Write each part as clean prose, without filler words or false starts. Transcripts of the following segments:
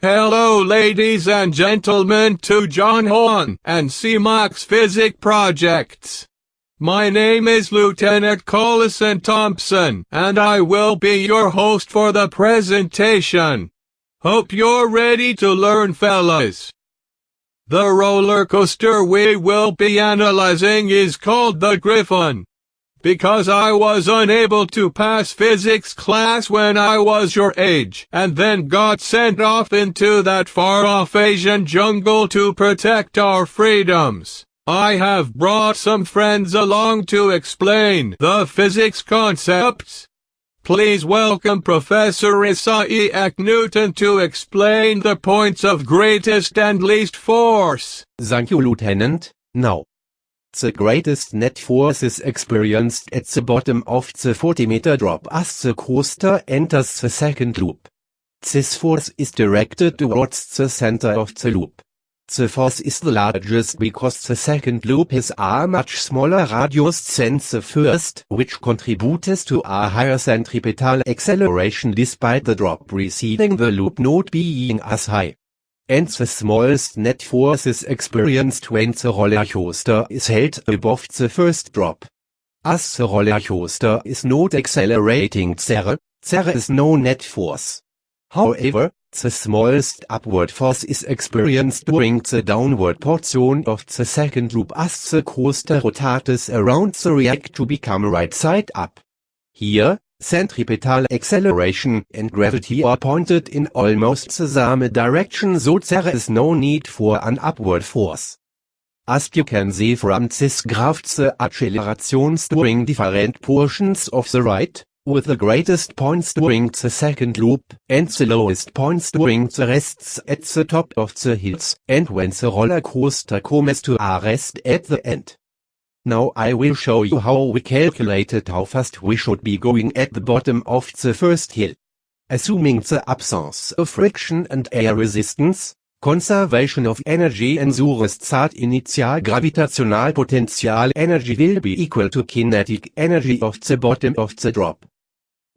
Hello ladies and gentlemen to JonHaun and Cmac Physics projects. My name is Lieutenant Collison Thompson and I will be your host for the presentation. Hope you're ready to learn, fellas. The roller coaster we will be analyzing is called the Griffon. Because I was unable to pass physics class when I was your age, and then got sent off into that far-off Asian jungle to protect our freedoms, I have brought some friends along to explain the physics concepts. Please welcome Professor Isaac Newton to explain the points of greatest and least force. Thank you, Lieutenant. Now, the greatest net force is experienced at the bottom of the 40-meter drop as the coaster enters the second loop. This force is directed towards the center of the loop. The force is the largest because the second loop has a much smaller radius than the first, which contributes to a higher centripetal acceleration despite the drop preceding the loop not being as high. And the smallest net force is experienced when the roller coaster is held above the first drop. As the roller coaster is not accelerating there is no net force. However, the smallest upward force is experienced during the downward portion of the second loop as the coaster rotates around the rack to become right side up. Here, centripetal acceleration and gravity are pointed in almost the same direction, so there is no need for an upward force. As you can see from this graph, the accelerations during different portions of the ride, with the greatest points during the second loop, and the lowest points during the rests at the top of the hills, and when the roller coaster comes to a rest at the end. Now I will show you how we calculated how fast we should be going at the bottom of the first hill. Assuming the absence of friction and air resistance, conservation of energy ensures that initial gravitational potential energy will be equal to kinetic energy of the bottom of the drop.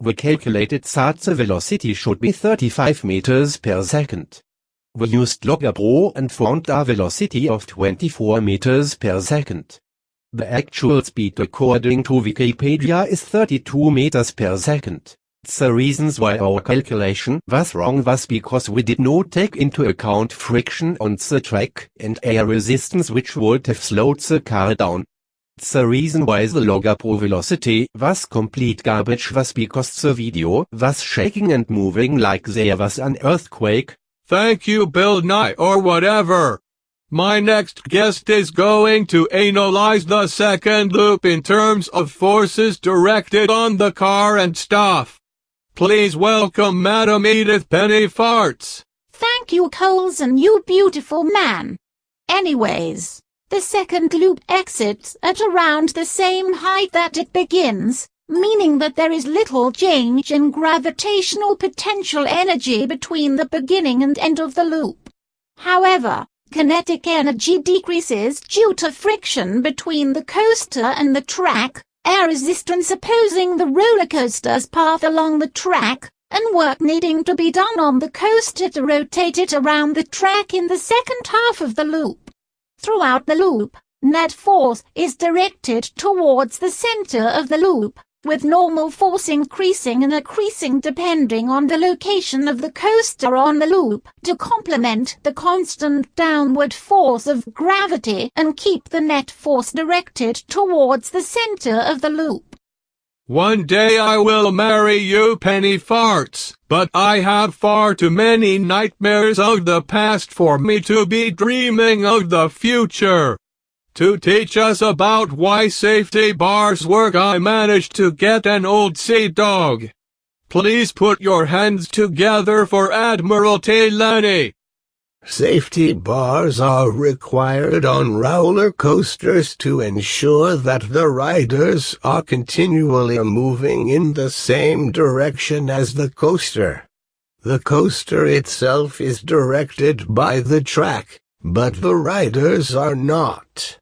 We calculated that the velocity should be 35 meters per second. We used Logger Pro and found a velocity of 24 meters per second. The actual speed according to Wikipedia is 32 meters per second. The reasons why our calculation was wrong was because we did not take into account friction on the track and air resistance, which would have slowed the car down. The reason why the Logger Pro velocity was complete garbage was because the video was shaking and moving like there was an earthquake. Thank you, Bill Nye or whatever. My next guest is going to analyze the second loop in terms of forces directed on the car and stuff. Please welcome Madam Edith Penny Farts. Thank you, Colson, you beautiful man. Anyways, the second loop exits at around the same height that it begins, meaning that there is little change in gravitational potential energy between the beginning and end of the loop. However, kinetic energy decreases due to friction between the coaster and the track, air resistance opposing the roller coaster's path along the track, and work needing to be done on the coaster to rotate it around the track in the second half of the loop. Throughout the loop, net force is directed towards the center of the loop, with normal force increasing and decreasing depending on the location of the coaster on the loop to complement the constant downward force of gravity and keep the net force directed towards the center of the loop. One day I will marry you, Penny Farts, but I have far too many nightmares of the past for me to be dreaming of the future. To teach us about why safety bars work, I managed to get an old sea dog. Please put your hands together for Admiral T. Lenny. Safety bars are required on roller coasters to ensure that the riders are continually moving in the same direction as the coaster. The coaster itself is directed by the track, but the riders are not.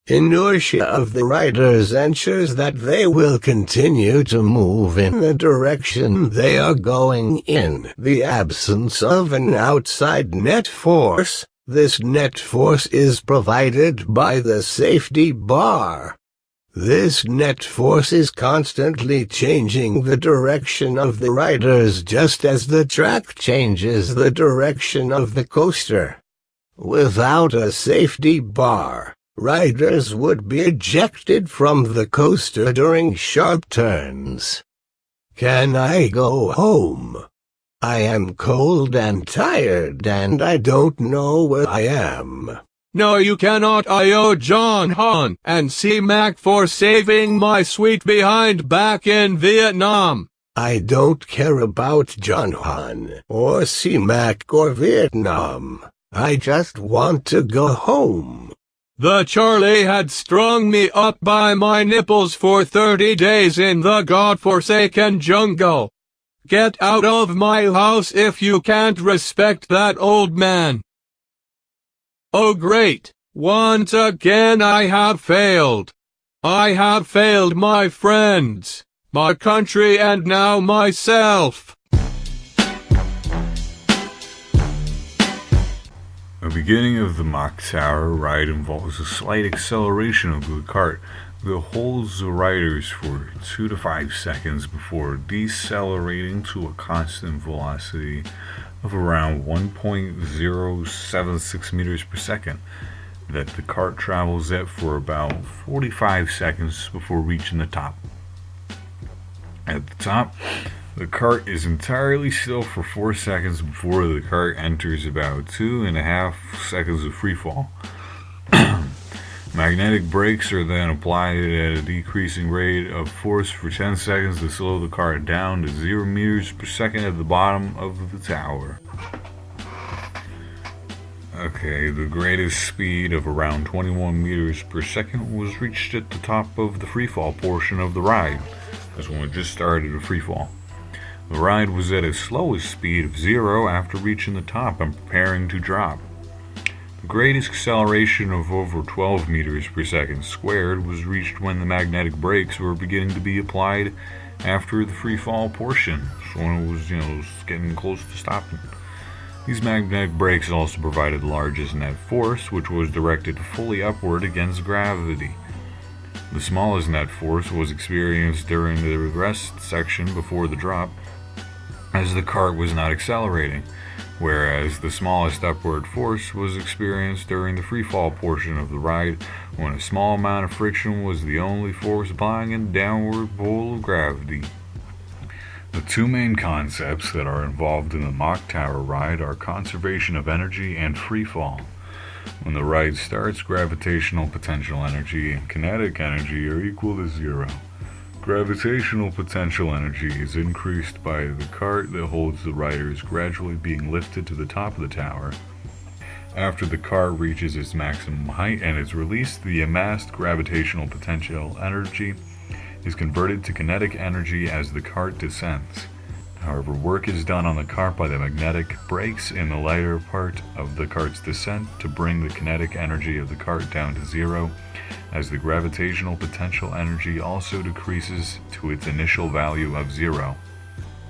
Inertia of the riders ensures that they will continue to move in the direction they are going in the absence of an outside net force. This net force is provided by the safety bar. This net force is constantly changing the direction of the riders just as the track changes the direction of the coaster. Without a safety bar, riders would be ejected from the coaster during sharp turns. Can I go home? I am cold and tired and I don't know where I am. No, you cannot. I owe JonHaun and Cmac for saving my sweet behind back in Vietnam. I don't care about JonHaun or Cmac or Vietnam. I just want to go home. The Charlie had strung me up by my nipples for 30 days in the godforsaken jungle. Get out of my house if you can't respect that old man. Oh great, once again I have failed. I have failed my friends, my country and now myself. The beginning of the Mach Tower ride involves a slight acceleration of the cart that holds the riders for 2 to 5 seconds before decelerating to a constant velocity of around 1.076 meters per second that the cart travels at for about 45 seconds before reaching the top. At the top, the cart is entirely still for 4 seconds before the cart enters about 2.5 seconds of freefall. Magnetic brakes are then applied at a decreasing rate of force for 10 seconds to slow the cart down to 0 meters per second at the bottom of the tower. Okay, the greatest speed of around 21 meters per second was reached at the top of the freefall portion of the ride. That's when it just started a freefall. The ride was at its slowest speed of 0 after reaching the top and preparing to drop. The greatest acceleration of over 12 meters per second squared was reached when the magnetic brakes were beginning to be applied after the freefall portion, so when it was, getting close to stopping. These magnetic brakes also provided the largest net force, which was directed fully upward against gravity. The smallest net force was experienced during the rest section before the drop, as the cart was not accelerating, whereas the smallest upward force was experienced during the freefall portion of the ride, when a small amount of friction was the only force applying a downward pull of gravity. The two main concepts that are involved in the Mach Tower ride are conservation of energy and freefall. When the ride starts, gravitational potential energy and kinetic energy are equal to 0. Gravitational potential energy is increased by the cart that holds the riders gradually being lifted to the top of the tower. After the cart reaches its maximum height and is released, the amassed gravitational potential energy is converted to kinetic energy as the cart descends. However, work is done on the cart by the magnetic brakes in the later part of the cart's descent to bring the kinetic energy of the cart down to 0, as the gravitational potential energy also decreases to its initial value of 0.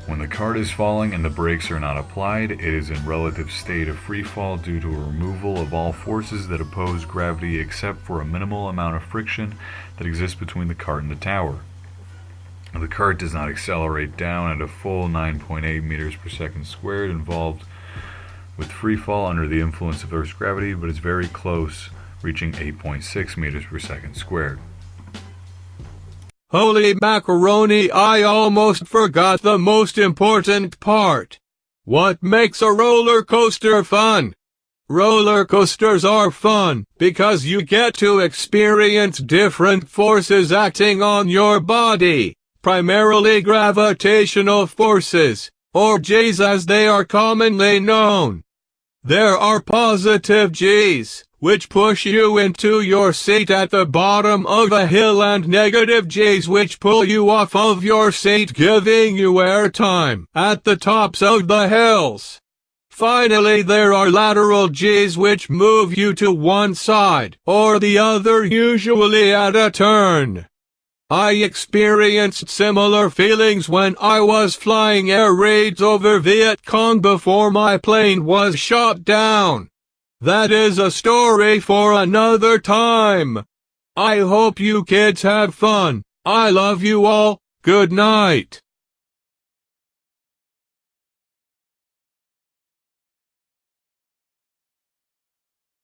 When the cart is falling and the brakes are not applied, it is in relative state of freefall due to a removal of all forces that oppose gravity except for a minimal amount of friction that exists between the cart and the tower. The cart does not accelerate down at a full 9.8 meters per second squared involved with freefall under the influence of Earth's gravity, but is very close, reaching 8.6 meters per second squared. Holy macaroni, I almost forgot the most important part. What makes a roller coaster fun? Roller coasters are fun because you get to experience different forces acting on your body. Primarily gravitational forces, or G's as they are commonly known. There are positive G's, which push you into your seat at the bottom of a hill, and negative G's which pull you off of your seat, giving you airtime at the tops of the hills. Finally, there are lateral G's which move you to one side or the other, usually at a turn. I experienced similar feelings when I was flying air raids over Viet Cong before my plane was shot down. That is a story for another time. I hope you kids have fun. I love you all. Good night.